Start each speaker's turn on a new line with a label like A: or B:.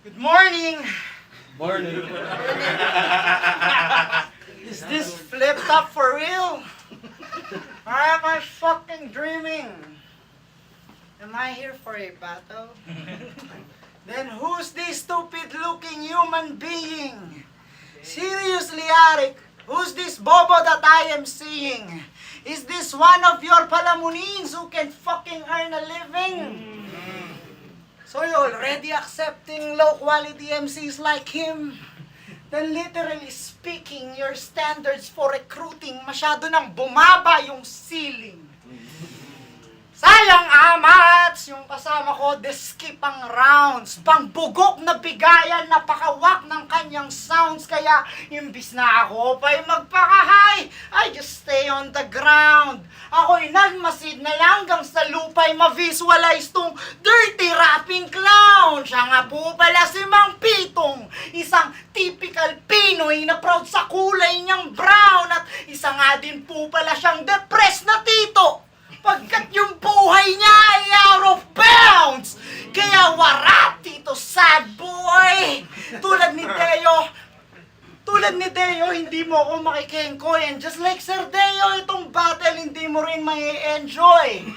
A: Good morning!
B: Morning.
A: Is this flipped up for real? Or am I fucking dreaming? Am I here for a battle? Then who's this stupid-looking human being? Seriously, Arik, who's this bobo that I am seeing? Is this one of your palamunins who can fucking earn a living? So you're already accepting low-quality MCs like him? Then literally speaking, your standards for recruiting masyado nang bumaba yung ceiling. Sayang amats, yung kasama ko, skip ang rounds. Pangbugok na bigayan, napakawak ng kanyang sounds. Kaya, imbis na ako pa'y magpaka-high, I just stay on the ground. Ako'y nagmasid na langgang sa lupa'y ma-visualize tong dirty rapping clown. Siya nga po pala si Mang Pitong, isang typical Pinoy na proud sa kulay niyang brown. At isa nga din po pala siyang depressed na tito, pagkat yung buhay niya ay out of bounds. Kaya warap, Tito Sad Boy. Tulad ni Deo, hindi mo ako makikengko. And just like Sir Deo, itong battle hindi mo rin may enjoy.